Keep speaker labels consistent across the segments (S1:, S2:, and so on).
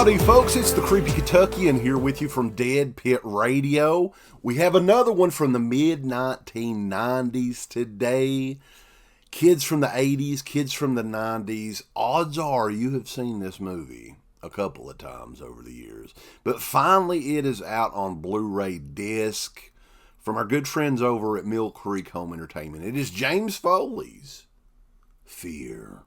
S1: Howdy folks, it's the Creepy Kentuckian here with you from Dead Pit Radio. We have another one from the mid-1990s today. Kids from the 80s, kids from the 90s. Odds are you have seen this movie a couple of times over the years. But finally it is out on Blu-ray disc from our good friends over at Mill Creek Home Entertainment. It is James Foley's Fear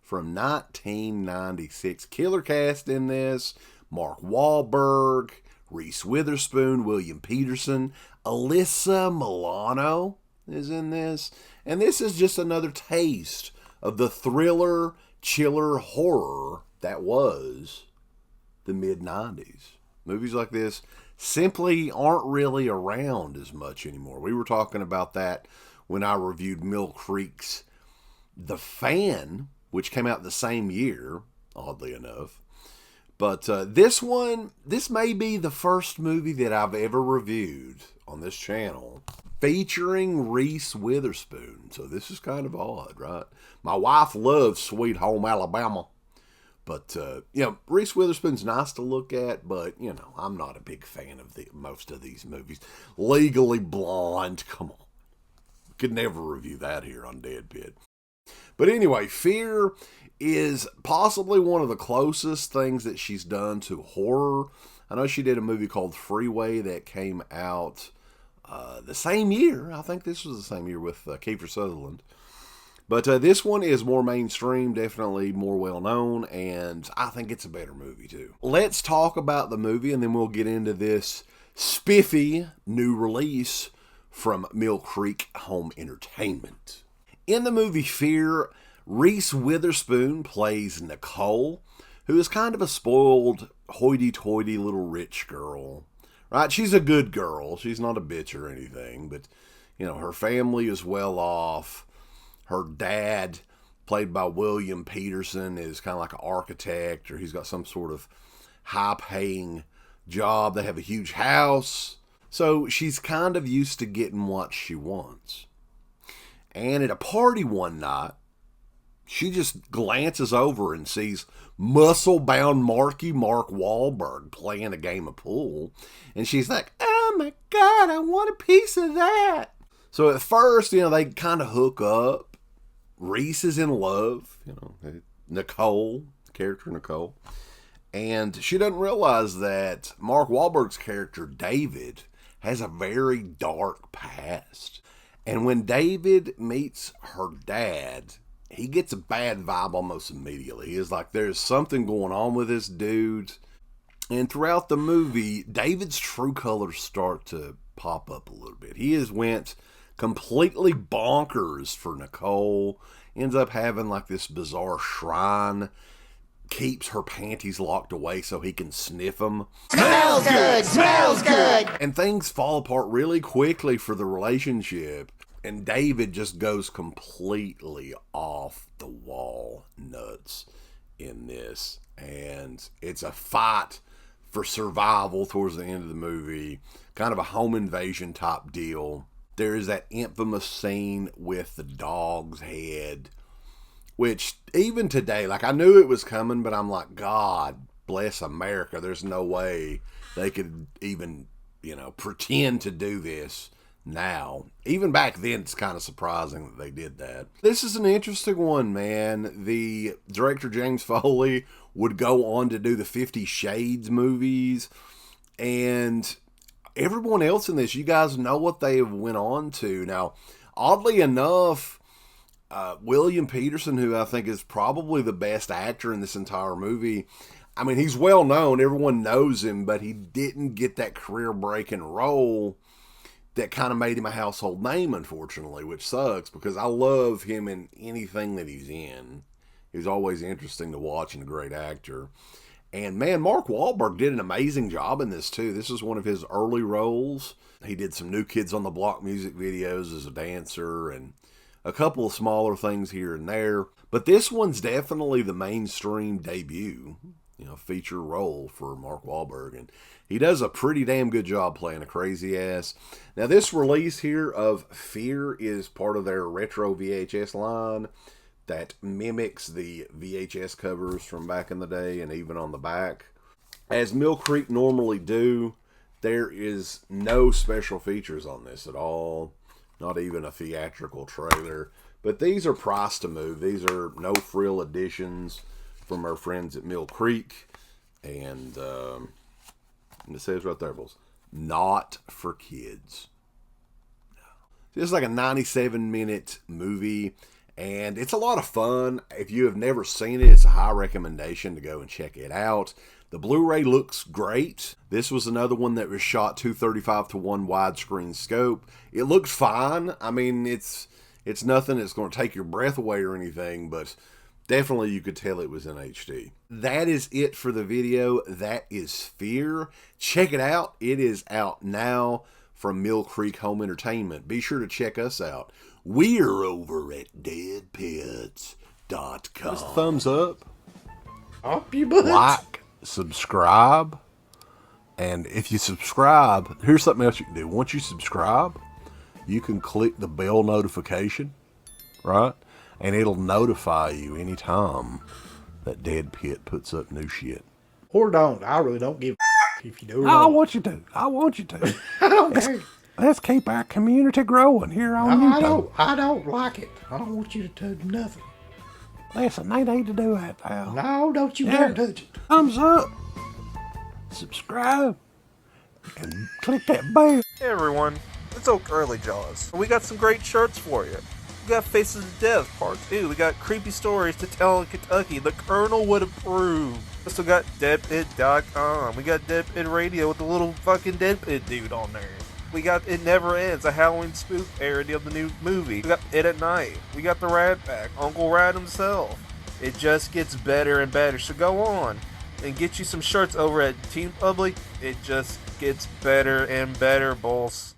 S1: from 1996. Killer cast in this. Mark Wahlberg, Reese Witherspoon, William Peterson, Alyssa Milano is in this. And this is just another taste of the thriller, chiller horror that was the mid-90s. Movies like this simply aren't really around as much anymore. We were talking about that when I reviewed Mill Creek's The Fan, which came out the same year, oddly enough. But this may be the first movie that I've ever reviewed on this channel featuring Reese Witherspoon. So this is kind of odd, right? My wife loves Sweet Home Alabama. But, Reese Witherspoon's nice to look at, but, I'm not a big fan of most of these movies. Legally Blonde, come on. Could never review that here on Dead Pit. But anyway, Fear is possibly one of the closest things that she's done to horror. I know she did a movie called Freeway that came out the same year. I think this was the same year with Kiefer Sutherland. But this one is more mainstream, definitely more well-known, and I think it's a better movie too. Let's talk about the movie, and then we'll get into this spiffy new release from Mill Creek Home Entertainment. In the movie Fear, Reese Witherspoon plays Nicole, who is kind of a spoiled, hoity-toity little rich girl. Right? She's a good girl. She's not a bitch or anything, but, her family is well off. Her dad, played by William Peterson, is kind of like an architect, or he's got some sort of high-paying job. They have a huge house. So she's kind of used to getting what she wants. And at a party one night, she just glances over and sees muscle-bound Mark Wahlberg playing a game of pool. And she's like, oh my God, I want a piece of that. So at first, they kind of hook up. Reese is in love, Nicole, character Nicole. And she doesn't realize that Mark Wahlberg's character, David, has a very dark past. And when David meets her dad, he gets a bad vibe almost immediately. He's like, there's something going on with this dude. And throughout the movie, David's true colors start to pop up a little bit. He has went completely bonkers for Nicole. Ends up having like this bizarre shrine. Keeps her panties locked away so he can sniff them.
S2: Smells good! Smells good!
S1: And things fall apart really quickly for the relationship. And David just goes completely off the wall nuts in this. And it's a fight for survival towards the end of the movie. Kind of a home invasion type deal. There is that infamous scene with the dog's head, which even today, I knew it was coming, but I'm like, God bless America. There's no way they could even, pretend to do this now. Even back then, it's kind of surprising that they did that. This is an interesting one, man. The director, James Foley, would go on to do the 50 Shades movies, and everyone else in this, you guys know what they have went on to. Now, oddly enough, William Peterson, who I think is probably the best actor in this entire movie, I mean, he's well known, everyone knows him, but he didn't get that career-breaking role that kind of made him a household name, unfortunately, which sucks, because I love him in anything that he's in. He's always interesting to watch and a great actor. And man, Mark Wahlberg did an amazing job in this too. This is one of his early roles. He did some New Kids on the Block music videos as a dancer and a couple of smaller things here and there. But this one's definitely the mainstream debut, feature role for Mark Wahlberg. And he does a pretty damn good job playing a crazy ass. Now this release here of Fear is part of their retro VHS line that mimics the VHS covers from back in the day, and even on the back. As Mill Creek normally do, there is no special features on this at all. Not even a theatrical trailer. But these are priced to move. These are no frill editions from our friends at Mill Creek. And it says right there, boys, not for kids. It's like a 97-minute movie, and it's a lot of fun. If you have never seen it, it's a high recommendation to go and check it out. The Blu-ray looks great. This was another one that was shot 235:1 widescreen scope. It looks fine. I mean, it's nothing that's going to take your breath away or anything, but definitely you could tell it was in HD. That is it for the video. That is Fear. Check it out. It is out now from Mill Creek Home Entertainment. Be sure to check us out. We're over at deadpits.com. Thumbs up.
S2: Up your butt.
S1: Like, subscribe. And if you subscribe, here's something else you can do. Once you subscribe, you can click the bell notification, right? And it'll notify you anytime that Dead Pit puts up new shit.
S2: Or don't. I really don't give a if you do or
S1: I
S2: don't.
S1: want you to. I want you to.
S2: I don't care.
S1: Let's keep our community growing here on YouTube.
S2: I don't like it. I don't want you to do nothing.
S1: Listen, they need to do that, pal.
S2: No, don't you dare touch it.
S1: Thumbs up. Subscribe. And click that bell.
S3: Hey everyone, it's Oak Early Jaws. We got some great shirts for you. We got Faces of Death Part 2. We got Creepy Stories to Tell in Kentucky. The Colonel Would Approve. We also got DeadPit.com. We got Dead Pit Radio with the little fucking Dead Pit dude on there. We got It Never Ends, a Halloween spoof parody of the new movie. We got It at Night. We got the Rat Pack, Uncle Rat himself. It just gets better and better. So go on and get you some shirts over at Team Public. It just gets better and better, boss.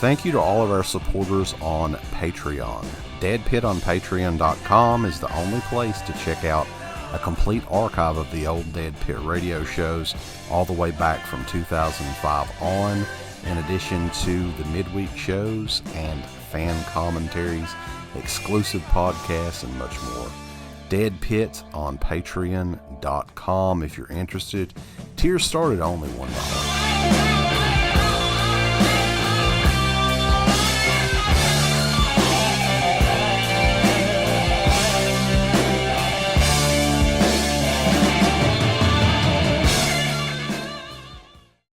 S1: Thank you to all of our supporters on Patreon. Dead Pit on Patreon.com is the only place to check out a complete archive of the old Dead Pit radio shows all the way back from 2005 on, in addition to the midweek shows and fan commentaries, exclusive podcasts, and much more. Dead Pit on Patreon.com if you're interested. Tiers start at only $1.